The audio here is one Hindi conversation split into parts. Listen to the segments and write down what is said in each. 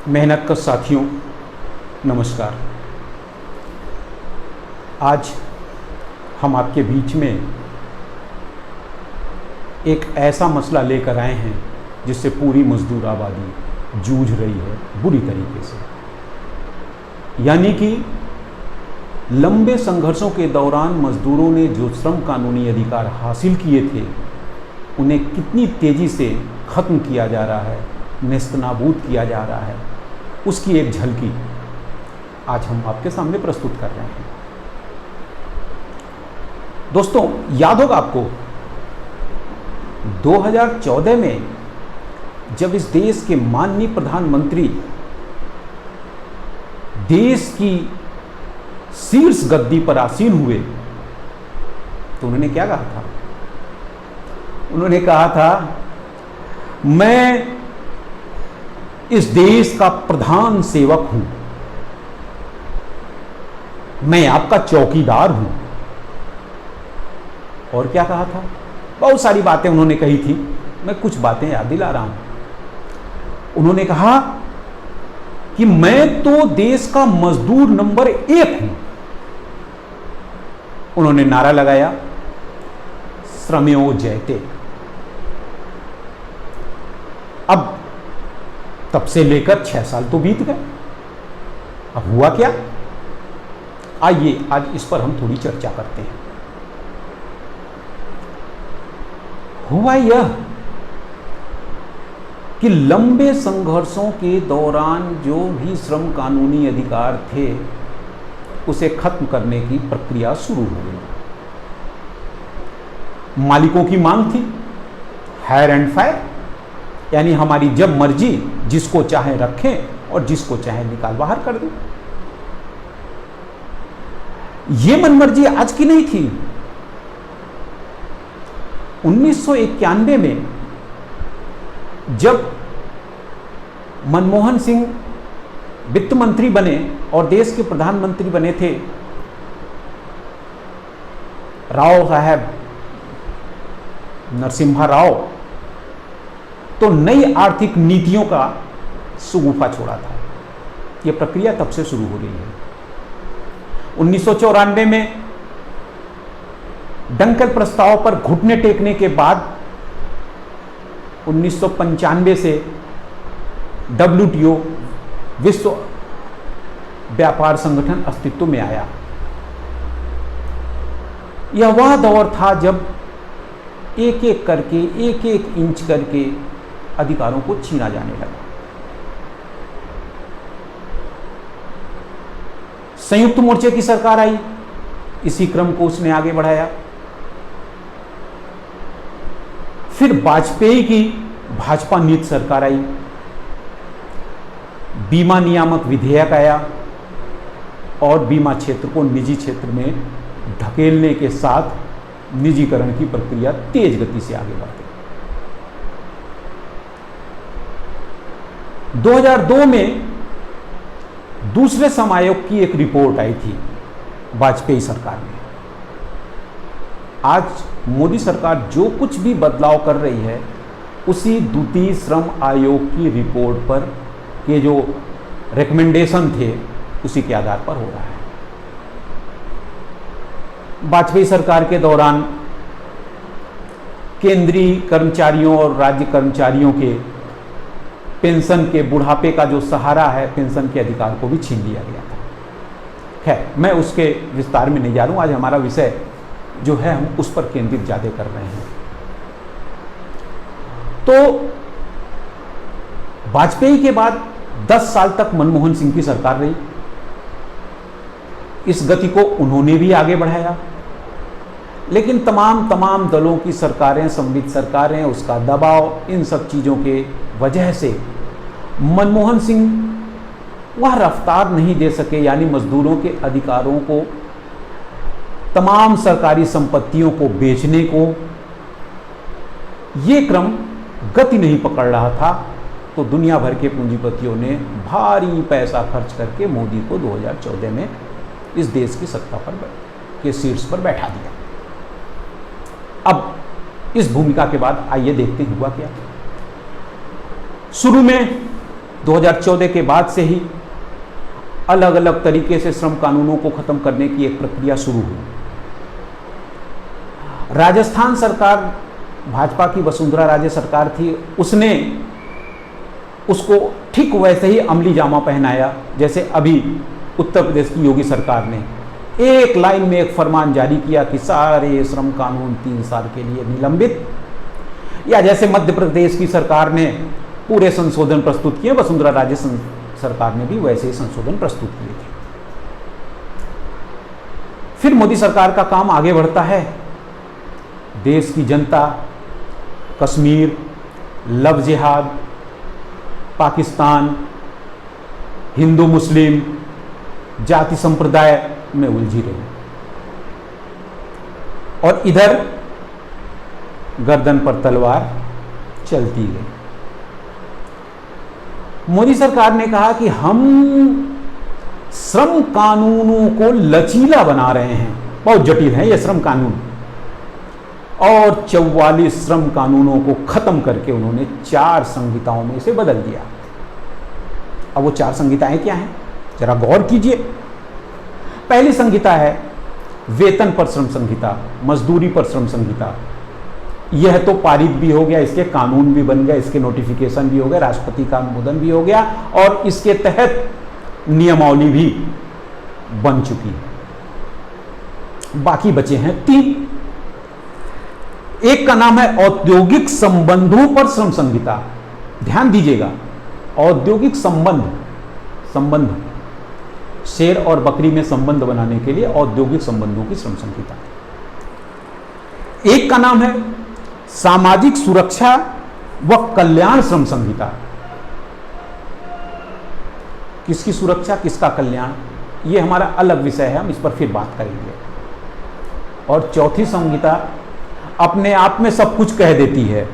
मेहनत का साथियों, नमस्कार। आज हम आपके बीच में एक ऐसा मसला लेकर आए हैं जिससे पूरी मजदूर आबादी जूझ रही है बुरी तरीके से। यानी कि लंबे संघर्षों के दौरान मजदूरों ने जो श्रम कानूनी अधिकार हासिल किए थे उन्हें कितनी तेज़ी से ख़त्म किया जा रहा है, नेस्तनाबूद किया जा रहा है, उसकी एक झलकी आज हम आपके सामने प्रस्तुत कर रहे हैं। दोस्तों, याद होगा आपको 2014 में जब इस देश के माननीय प्रधानमंत्री देश की शीर्ष गद्दी पर आसीन हुए तो उन्होंने क्या कहा था? उन्होंने कहा था, मैं इस देश का प्रधान सेवक हूं, मैं आपका चौकीदार हूं। और क्या कहा था? बहुत सारी बातें उन्होंने कही थी, मैं कुछ बातें याद दिला रहा हूं। उन्होंने कहा कि मैं तो देश का मजदूर नंबर 1 हूं। उन्होंने नारा लगाया, श्रमेव जयते। अब तब से लेकर 6 साल तो बीत गए। अब हुआ क्या? आइए आज इस पर हम थोड़ी चर्चा करते हैं। हुआ यह कि लंबे संघर्षों के दौरान जो भी श्रम कानूनी अधिकार थे उसे खत्म करने की प्रक्रिया शुरू हो गई। मालिकों की मांग थी हायर एंड फायर, यानी हमारी जब मर्जी जिसको चाहे रखें और जिसको चाहे निकाल बाहर कर दें। यह मनमर्जी आज की नहीं थी। 1991 में जब मनमोहन सिंह वित्त मंत्री बने और देश के प्रधानमंत्री बने थे, राव साहब नरसिम्हा राव, तो नई आर्थिक नीतियों का सुगुफा छोड़ा था। यह प्रक्रिया तब से शुरू हो रही है। 1994 में डंकल प्रस्ताव पर घुटने टेकने के बाद 1995 से WTO विश्व व्यापार संगठन अस्तित्व में आया। यह वह दौर था जब एक एक करके, एक एक इंच करके अधिकारों को छीना जाने लगा। संयुक्त मोर्चे की सरकार आई, इसी क्रम को उसने आगे बढ़ाया। फिर वाजपेयी की भाजपा नीति सरकार आई, बीमा नियामक विधेयक आया और बीमा क्षेत्र को निजी क्षेत्र में ढकेलने के साथ निजीकरण की प्रक्रिया तेज गति से आगे बढ़ गई। 2002 में दूसरे श्रम आयोग की एक रिपोर्ट आई थी वाजपेयी सरकार में। आज मोदी सरकार जो कुछ भी बदलाव कर रही है उसी द्वितीय श्रम आयोग की रिपोर्ट पर के जो रिकमेंडेशन थे उसी के आधार पर हो रहा है। वाजपेयी सरकार के दौरान केंद्रीय कर्मचारियों और राज्य कर्मचारियों के पेंशन के बुढ़ापे का जो सहारा है, पेंशन के अधिकार को भी छीन लिया गया था। खैर, मैं उसके विस्तार में नहीं जा रहा हूं। आज हमारा विषय जो है हम उस पर केंद्रित ज्यादा कर रहे हैं। तो वाजपेयी के बाद 10 साल तक मनमोहन सिंह की सरकार रही। इस गति को उन्होंने भी आगे बढ़ाया, लेकिन तमाम दलों की सरकारें, सम्मिलित सरकारें, उसका दबाव, इन सब चीज़ों के वजह से मनमोहन सिंह वह रफ्तार नहीं दे सके, यानी मजदूरों के अधिकारों को, तमाम सरकारी संपत्तियों को बेचने को, ये क्रम गति नहीं पकड़ रहा था। तो दुनिया भर के पूंजीपतियों ने भारी पैसा खर्च करके मोदी को 2014 में इस देश की सत्ता पर के शीर्ष पर बैठा दिया। अब इस भूमिका के बाद आइए देखते हैं हुआ क्या। शुरू में 2014 के बाद से ही अलग अलग तरीके से श्रम कानूनों को खत्म करने की एक प्रक्रिया शुरू हुई। राजस्थान सरकार, भाजपा की वसुंधरा राजे सरकार थी, उसने उसको ठीक वैसे ही अमली जामा पहनाया जैसे अभी उत्तर प्रदेश की योगी सरकार ने एक लाइन में एक फरमान जारी किया कि सारे श्रम कानून 3 साल के लिए निलंबित, या जैसे मध्य प्रदेश की सरकार ने पूरे संशोधन प्रस्तुत किए, वसुंधरा राजे सरकार ने भी वैसे ही संशोधन प्रस्तुत किए थे। फिर मोदी सरकार का काम आगे बढ़ता है। देश की जनता कश्मीर, लव जिहाद, पाकिस्तान, हिंदू मुस्लिम, जाति संप्रदाय में उलझी रही और इधर गर्दन पर तलवार चलती गई। मोदी सरकार ने कहा कि हम श्रम कानूनों को लचीला बना रहे हैं, बहुत जटिल है ये श्रम कानून, और 44 श्रम कानूनों को खत्म करके उन्होंने 4 संहिताओं में इसे बदल दिया। अब वो 4 संहिताएं क्या हैं, जरा गौर कीजिए। पहली संहिता है वेतन पर श्रम संहिता, मजदूरी पर श्रम संहिता। यह तो पारित भी हो गया, इसके कानून भी बन गए, इसके नोटिफिकेशन भी हो गए, राष्ट्रपति का अनुमोदन भी हो गया और इसके तहत नियमावली भी बन चुकी है। बाकी बचे हैं 3। एक का नाम है औद्योगिक संबंधों पर श्रम संहिता। ध्यान दीजिएगा, औद्योगिक संबंध, शेर और बकरी में संबंध बनाने के लिए औद्योगिक संबंधों की श्रम संहिता। एक का नाम है सामाजिक सुरक्षा व कल्याण श्रम संहिता। किसकी सुरक्षा, किसका कल्याण, यह हमारा अलग विषय है, हम इस पर फिर बात करेंगे। और चौथी संहिता अपने आप में सब कुछ कह देती है,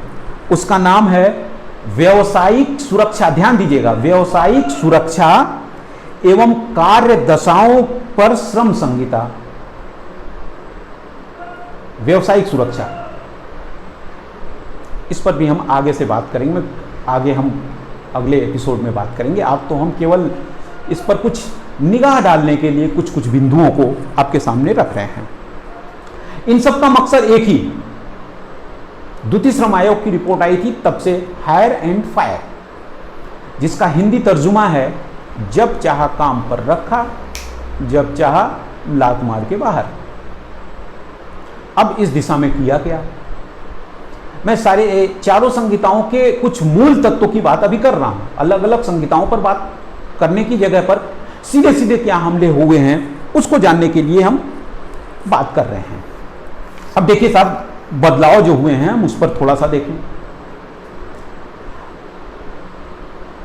उसका नाम है व्यावसायिक सुरक्षा। ध्यान दीजिएगा, व्यावसायिक सुरक्षा एवं कार्य दशाओं पर श्रम संहिता। व्यावसायिक सुरक्षा, इस पर भी हम आगे से बात करेंगे, आगे हम अगले एपिसोड में बात करेंगे। आप तो हम केवल इस पर कुछ निगाह डालने के लिए कुछ कुछ बिंदुओं को आपके सामने रख रहे हैं। इन सब का मकसद एक ही, द्वितीय श्रम आयोग की रिपोर्ट आई थी तब से, हायर एंड फायर, जिसका हिंदी तर्जुमा है जब चाहा काम पर रखा, जब चाहा लात मार के बाहर। अब इस दिशा में किया गया। मैं सारे 4 संहिताओं के कुछ मूल तत्वों की बात अभी कर रहा हूं। अलग अलग संहिताओं पर बात करने की जगह पर सीधे सीधे क्या हमले हुए हैं उसको जानने के लिए हम बात कर रहे हैं। अब देखिए साहब, बदलाव जो हुए हैं हम उस पर थोड़ा सा देखें।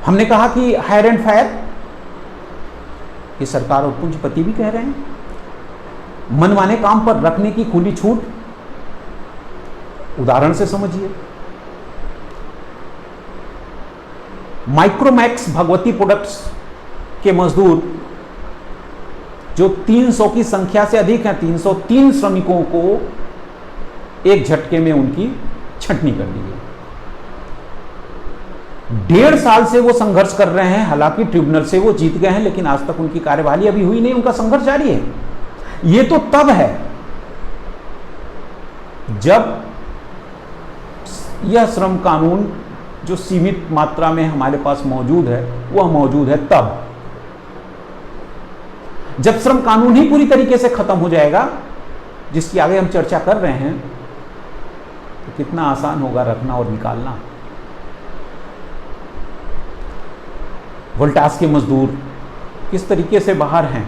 हमने कहा कि हायर एंड फायर, ये सरकार और पूंजीपति भी कह रहे हैं, मनमाने काम पर रखने की खुली छूट। उदाहरण से समझिए, माइक्रोमैक्स भगवती प्रोडक्ट्स के मजदूर जो 300 की संख्या से अधिक हैं, 303 श्रमिकों को एक झटके में उनकी छंटनी कर दी गई। 1.5 साल से वो संघर्ष कर रहे हैं, हालांकि ट्रिब्यूनल से वो जीत गए हैं, लेकिन आज तक उनकी कार्यवाही अभी हुई नहीं, उनका संघर्ष जारी है। ये तो तब है जब यह श्रम कानून जो सीमित मात्रा में हमारे पास मौजूद है, वह मौजूद है तब। जब श्रम कानून ही पूरी तरीके से खत्म हो जाएगा, जिसकी आगे हम चर्चा कर रहे हैं, तो कितना आसान होगा रखना और निकालना। वोल्टास के मजदूर किस तरीके से बाहर हैं,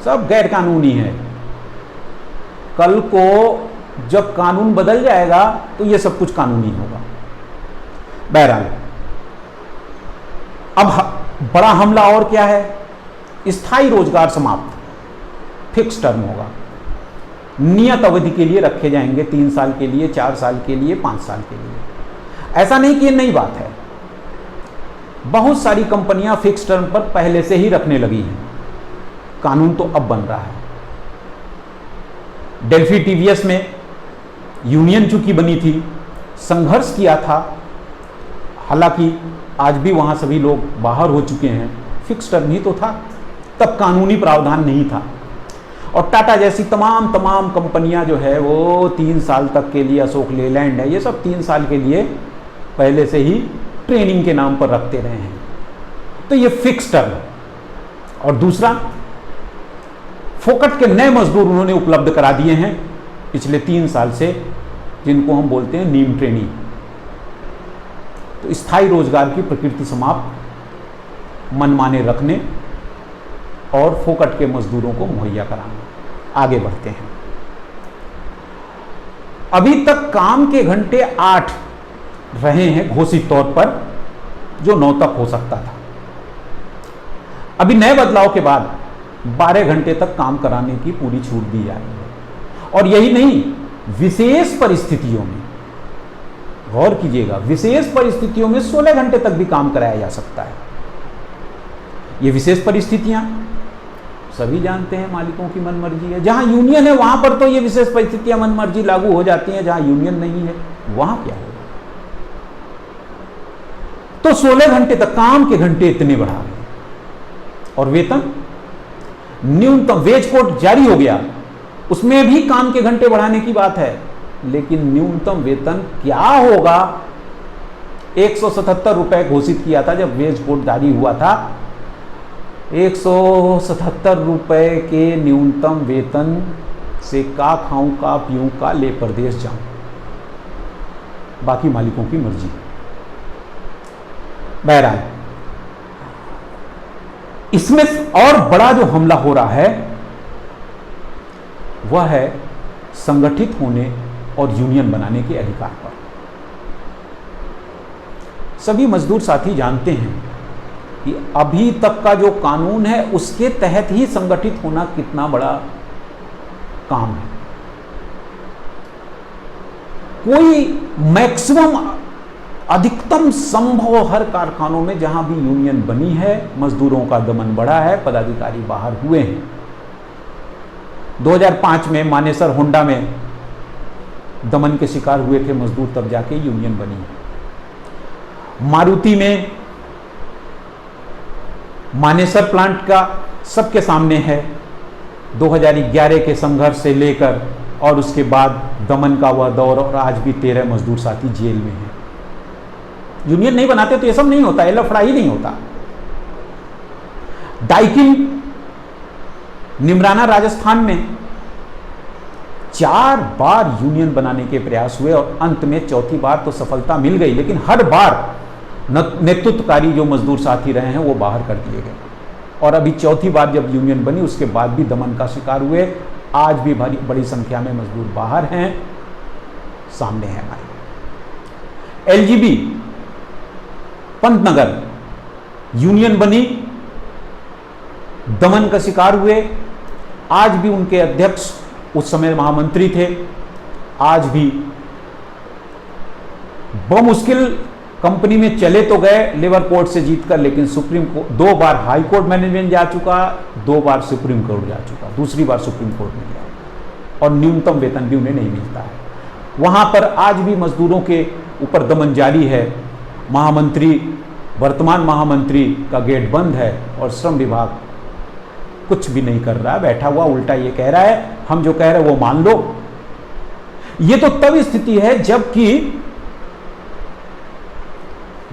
सब गैर कानूनी है। कल को जब कानून बदल जाएगा तो ये सब कुछ कानूनी होगा। बहरहाल, अब बड़ा हमला और क्या है, स्थायी रोजगार समाप्त, फिक्स टर्म होगा, नियत अवधि के लिए रखे जाएंगे, 3 साल के लिए, 4 साल के लिए, 5 साल के लिए। ऐसा नहीं कि ये नई बात है, बहुत सारी कंपनियां फिक्स टर्म पर पहले से ही रखने लगी हैं, कानून तो अब बन रहा है। डेल्फी टीवीएस में यूनियन चूंकि बनी थी, संघर्ष किया था, हालांकि आज भी वहाँ सभी लोग बाहर हो चुके हैं। फिक्स टर्म ही तो था, तब कानूनी प्रावधान नहीं था। और टाटा जैसी तमाम कंपनियां जो है वो 3 साल तक के लिए, अशोक लेलैंड है, ये सब 3 साल के लिए पहले से ही ट्रेनिंग के नाम पर रखते रहे हैं। तो ये फिक्स टर्म। और दूसरा, फोकट के नए मजदूर उन्होंने उपलब्ध करा दिए हैं पिछले 3 साल से, जिनको हम बोलते हैं नीम ट्रेनिंग। तो स्थायी रोजगार की प्रकृति समाप्त, मनमाने रखने और फोकट के मजदूरों को मुहैया कराना। आगे बढ़ते हैं। अभी तक काम के घंटे 8 रहे हैं घोषित तौर पर, जो 9 तक हो सकता था। अभी नए बदलाव के बाद 12 घंटे तक काम कराने की पूरी छूट दी जा रही है। और यही नहीं, विशेष परिस्थितियों में, गौर कीजिएगा, विशेष परिस्थितियों में 16 घंटे तक भी काम कराया जा सकता है। ये विशेष परिस्थितियां सभी जानते हैं, मालिकों की मनमर्जी है। जहां यूनियन है वहां पर तो ये विशेष परिस्थितियां मनमर्जी लागू हो जाती हैं, जहां यूनियन नहीं है वहां क्या होगा? तो 16 घंटे तक काम के घंटे इतने बढ़ा गए। और वेतन, न्यूनतम वेज कोड जारी हो गया, उसमें भी काम के घंटे बढ़ाने की बात है, लेकिन न्यूनतम वेतन क्या होगा? 177 रुपए घोषित किया था जब वेज कोड जारी हुआ था। 177 रुपए के न्यूनतम वेतन से का खाऊं, का पीऊं, का ले प्रदेश जाऊं, बाकी मालिकों की मर्जी। बहरहाल, इसमें और बड़ा जो हमला हो रहा है वह है संगठित होने और यूनियन बनाने के अधिकार पर। सभी मजदूर साथी जानते हैं कि अभी तक का जो कानून है उसके तहत ही संगठित होना कितना बड़ा काम है। कोई मैक्सिमम, अधिकतम संभव हर कारखानों में जहां भी यूनियन बनी है, मजदूरों का दमन बढ़ा है, पदाधिकारी बाहर हुए हैं। 2005 में मानेसर होंडा में दमन के शिकार हुए थे मजदूर, तब जाके यूनियन बनी है। मारुति में मानेसर प्लांट का सबके सामने है, 2011 के संघर्ष से लेकर और उसके बाद दमन का वह दौर, और आज भी 13 मजदूर साथी जेल में हैं। यूनियन नहीं बनाते तो ये सब नहीं होता, ये लफड़ा ही नहीं होता। डाइकिन निमराना राजस्थान में 4 बार यूनियन बनाने के प्रयास हुए और अंत में चौथी बार तो सफलता मिल गई, लेकिन हर बार नेतृत्वकारी जो मजदूर साथी रहे हैं वो बाहर कर दिए गए। और अभी चौथी बार जब यूनियन बनी उसके बाद भी दमन का शिकार हुए। आज भी बड़ी संख्या में मजदूर बाहर हैं, सामने है हमारे। एलजीबी पंतनगर यूनियन बनी, दमन का शिकार हुए। आज भी उनके अध्यक्ष उस समय महामंत्री थे। आज भी बमुश्किल कंपनी में चले तो गए लेबर कोर्ट से जीतकर, लेकिन सुप्रीम कोर्ट 2 बार हाई कोर्ट मैनेजमेंट जा चुका, 2 बार सुप्रीम कोर्ट जा चुका, दूसरी बार सुप्रीम कोर्ट में गया और न्यूनतम वेतन भी उन्हें नहीं मिलता है। वहां पर आज भी मजदूरों के ऊपर दमन जारी है। महामंत्री, वर्तमान महामंत्री का गेट बंद है और श्रम विभाग कुछ भी नहीं कर रहा है, बैठा हुआ उल्टा ये कह रहा है हम जो कह रहे हैं वो मान लो। ये तो तब स्थिति है जबकि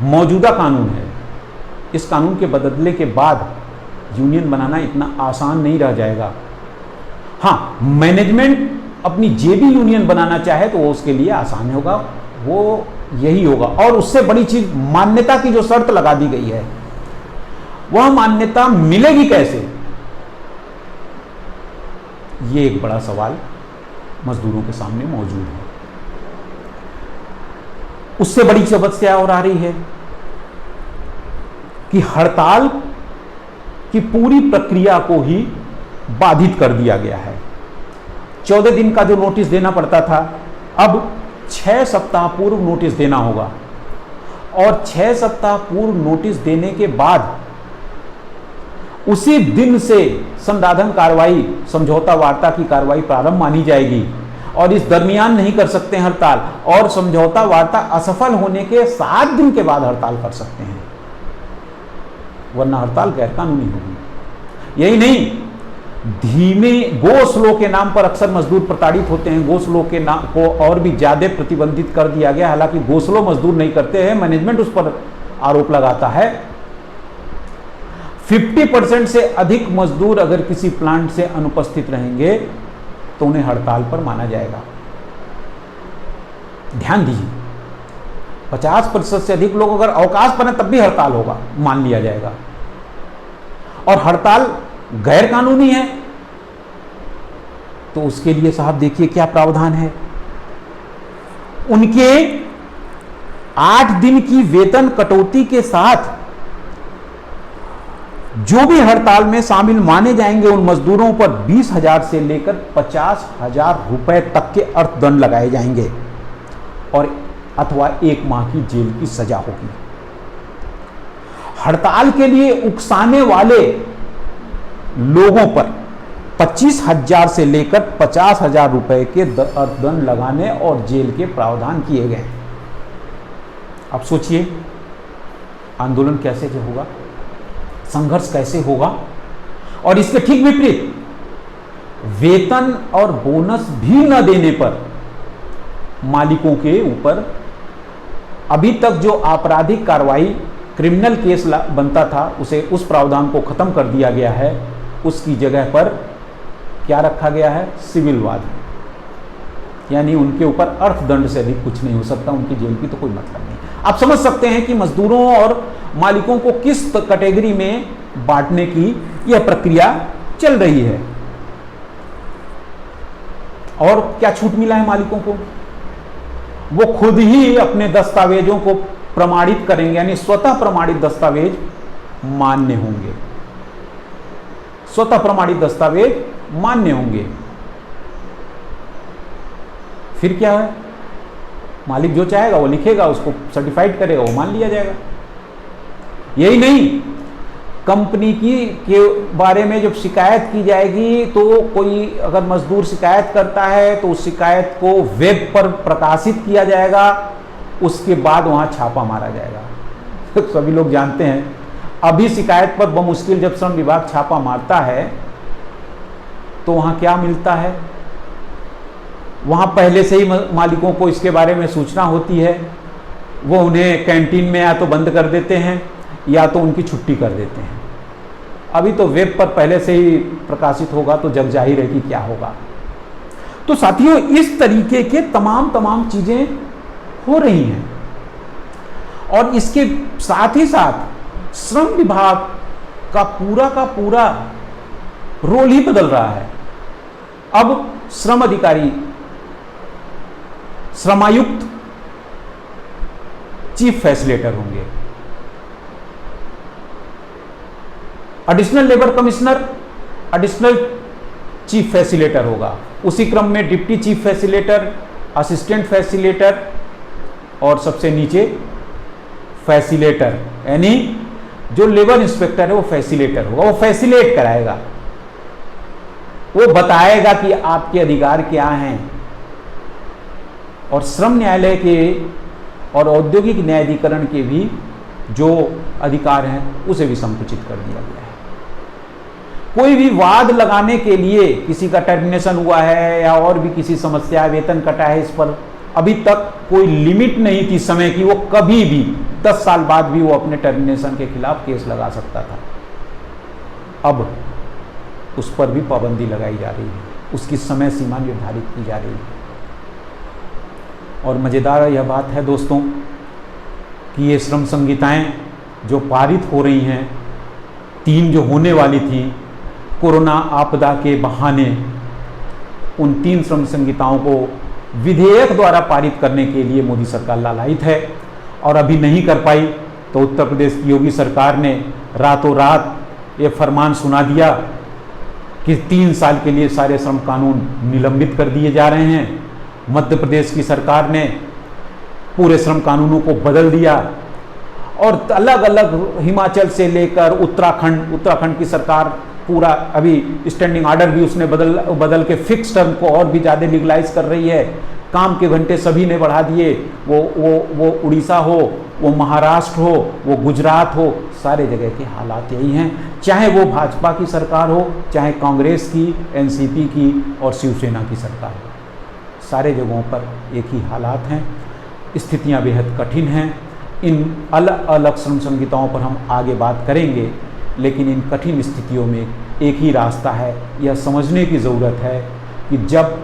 मौजूदा कानून है। इस कानून के बदलने के बाद यूनियन बनाना इतना आसान नहीं रह जाएगा। हाँ, मैनेजमेंट अपनी जेबी यूनियन बनाना चाहे तो वो उसके लिए आसान होगा, वो यही होगा। और उससे बड़ी चीज, मान्यता की जो शर्त लगा दी गई है वह मान्यता मिलेगी कैसे, ये एक बड़ा सवाल मजदूरों के सामने मौजूद है। उससे बड़ी समस्या और आ रही है कि हड़ताल की पूरी प्रक्रिया को ही बाधित कर दिया गया है। 14 दिन का जो नोटिस देना पड़ता था, अब 6 सप्ताह पूर्व नोटिस देना होगा। और 6 सप्ताह पूर्व नोटिस देने के बाद उसी दिन से संदाधन कार्रवाई, समझौता वार्ता की कार्रवाई प्रारंभ मानी जाएगी। और इस दरमियान नहीं कर सकते हड़ताल, और समझौता वार्ता असफल होने के 7 दिन के बाद हड़ताल कर सकते हैं। वरना हड़ताल गैरकानूनी होगी। यही नहीं, धीमे गो स्लो के नाम पर अक्सर मजदूर प्रताड़ित होते हैं। गो स्लो के नाम को और भी ज्यादा प्रतिबंधित कर दिया गया, हालांकि गो स्लो मजदूर नहीं करते हैं, मैनेजमेंट उस पर आरोप लगाता है। 50% से अधिक मजदूर अगर किसी प्लांट से अनुपस्थित रहेंगे तो उन्हें हड़ताल पर माना जाएगा। ध्यान दीजिए, 50% से अधिक लोग अगर अवकाश पर हैं तब भी हड़ताल होगा, मान लिया जाएगा। और हड़ताल गैर कानूनी है तो उसके लिए साहब देखिए क्या प्रावधान है। उनके 8 दिन की वेतन कटौती के साथ जो भी हड़ताल में शामिल माने जाएंगे उन मजदूरों पर 20,000 से लेकर 50,000 रुपए तक के अर्थदंड लगाए जाएंगे और अथवा 1 माह की जेल की सजा होगी। हड़ताल के लिए उकसाने वाले लोगों पर 25,000 से लेकर 50,000 रुपए के अर्थदंड लगाने और जेल के प्रावधान किए गए। अब सोचिए आंदोलन कैसे होगा, संघर्ष कैसे होगा। और इसके ठीक विपरीत वेतन और बोनस भी न देने पर मालिकों के ऊपर अभी तक जो आपराधिक कार्रवाई क्रिमिनल केस बनता था उसे, उस प्रावधान को खत्म कर दिया गया है। उसकी जगह पर क्या रखा गया है, सिविल वाद, यानी उनके ऊपर अर्थदंड से अधिक कुछ नहीं हो सकता, उनकी जेल की तो कोई मतलब नहीं। आप समझ सकते हैं कि मजदूरों और मालिकों को किस कैटेगरी में बांटने की यह प्रक्रिया चल रही है। और क्या छूट मिला है मालिकों को, वो खुद ही अपने दस्तावेजों को प्रमाणित करेंगे, यानी स्वतः प्रमाणित दस्तावेज मान्य होंगे, स्वतः प्रमाणित दस्तावेज मान्य होंगे। फिर क्या है, मालिक जो चाहेगा वो लिखेगा, उसको सर्टिफाइड करेगा, वो मान लिया जाएगा। यही नहीं, कंपनी की के बारे में जब शिकायत की जाएगी तो कोई अगर मजदूर शिकायत करता है तो उस शिकायत को वेब पर प्रकाशित किया जाएगा, उसके बाद वहां छापा मारा जाएगा। सभी लोग जानते हैं अभी शिकायत पर बमुश्किल जब श्रम विभाग छापा मारता है तो वहां क्या मिलता है, वहां पहले से ही मालिकों को इसके बारे में सूचना होती है। वो उन्हें कैंटीन में या तो बंद कर देते हैं या तो उनकी छुट्टी कर देते हैं। अभी तो वेब पर पहले से ही प्रकाशित होगा तो जग जाहिर है कि क्या होगा। तो साथियों, इस तरीके के तमाम चीजें हो रही हैं और इसके साथ ही साथ श्रम विभाग का पूरा रोल ही बदल रहा है। अब श्रम अधिकारी, श्रमायुक्त चीफ फैसिलिटेटर होंगे, additional labour commissioner additional chief facilitator होगा। उसी क्रम में deputy chief facilitator, assistant facilitator और सबसे नीचे फैसिलिटेटर, यानी जो लेबर इंस्पेक्टर है वो फैसिलिटेटर होगा। वो फैसिलिटेट कराएगा, वो बताएगा कि आपके अधिकार क्या हैं। और श्रम न्यायालय के और औद्योगिक न्यायाधिकरण के भी जो अधिकार हैं उसे भी संकुचित कर दिया गया है। कोई भी वाद लगाने के लिए, किसी का टर्मिनेशन हुआ है या और भी किसी समस्या, वेतन कटा है, इस पर अभी तक कोई लिमिट नहीं थी समय की। वो कभी भी 10 साल बाद भी वो अपने टर्मिनेशन के खिलाफ केस लगा सकता था। अब उस पर भी पाबंदी लगाई जा रही है, उसकी समय सीमा निर्धारित की जा रही है। और मज़ेदार यह बात है दोस्तों कि ये श्रम संहिताएं जो पारित हो रही हैं, 3 जो होने वाली थी कोरोना आपदा के बहाने, उन 3 श्रम संहिताओं को विधेयक द्वारा पारित करने के लिए मोदी सरकार लालायित है और अभी नहीं कर पाई तो उत्तर प्रदेश की योगी सरकार ने रातों रात ये फरमान सुना दिया कि 3 साल के लिए सारे श्रम कानून निलंबित कर दिए जा रहे हैं। मध्य प्रदेश की सरकार ने पूरे श्रम कानूनों को बदल दिया और अलग अलग हिमाचल से लेकर उत्तराखंड की सरकार पूरा अभी स्टैंडिंग ऑर्डर भी उसने बदल के फिक्स टर्म को और भी ज़्यादा लीगलाइज कर रही है। काम के घंटे सभी ने बढ़ा दिए, वो उड़ीसा हो, वो महाराष्ट्र हो, वो गुजरात हो, सारे जगह के हालात यही हैं। चाहे वो भाजपा की सरकार हो, चाहे कांग्रेस की, एनसीपी की और शिवसेना की सरकार हो, सारे जगहों पर एक ही हालात हैं। स्थितियां बेहद कठिन हैं। इन अलग अलग श्रम संहिताओं पर हम आगे बात करेंगे, लेकिन इन कठिन स्थितियों में एक ही रास्ता है। यह समझने की ज़रूरत है कि जब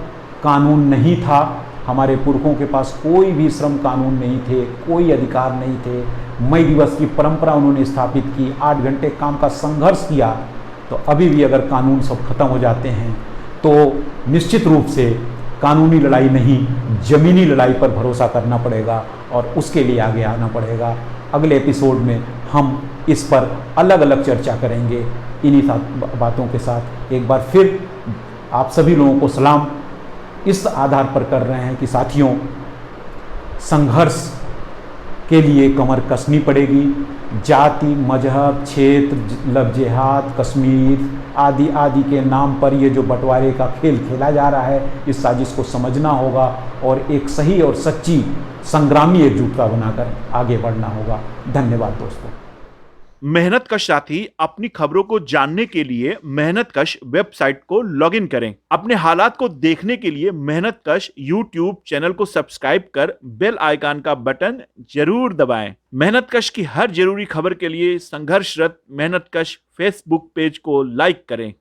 कानून नहीं था, हमारे पुरखों के पास कोई भी श्रम कानून नहीं थे, कोई अधिकार नहीं थे, मई दिवस की परंपरा उन्होंने स्थापित की, 8 घंटे काम का संघर्ष किया, तो अभी भी अगर कानून सब खत्म हो जाते हैं तो निश्चित रूप से कानूनी लड़ाई नहीं, ज़मीनी लड़ाई पर भरोसा करना पड़ेगा और उसके लिए आगे आना पड़ेगा। अगले एपिसोड में हम इस पर अलग अलग चर्चा करेंगे। इन्हीं बातों के साथ एक बार फिर आप सभी लोगों को सलाम इस आधार पर कर रहे हैं कि साथियों, संघर्ष के लिए कमर कसनी पड़ेगी। जाति, मजहब, क्षेत्र, लव जिहाद, कश्मीर आदि आदि के नाम पर ये जो बंटवारे का खेल खेला जा रहा है, इस साजिश को समझना होगा और एक सही और सच्ची संग्रामी एकजुटता बनाकर आगे बढ़ना होगा। धन्यवाद दोस्तों। मेहनतकश साथी अपनी खबरों को जानने के लिए मेहनतकश वेबसाइट को लॉगिन करें। अपने हालात को देखने के लिए मेहनतकश यूट्यूब चैनल को सब्सक्राइब कर बेल आइकन का बटन जरूर दबाएं। मेहनतकश की हर जरूरी खबर के लिए संघर्षरत मेहनतकश फेसबुक पेज को लाइक करें।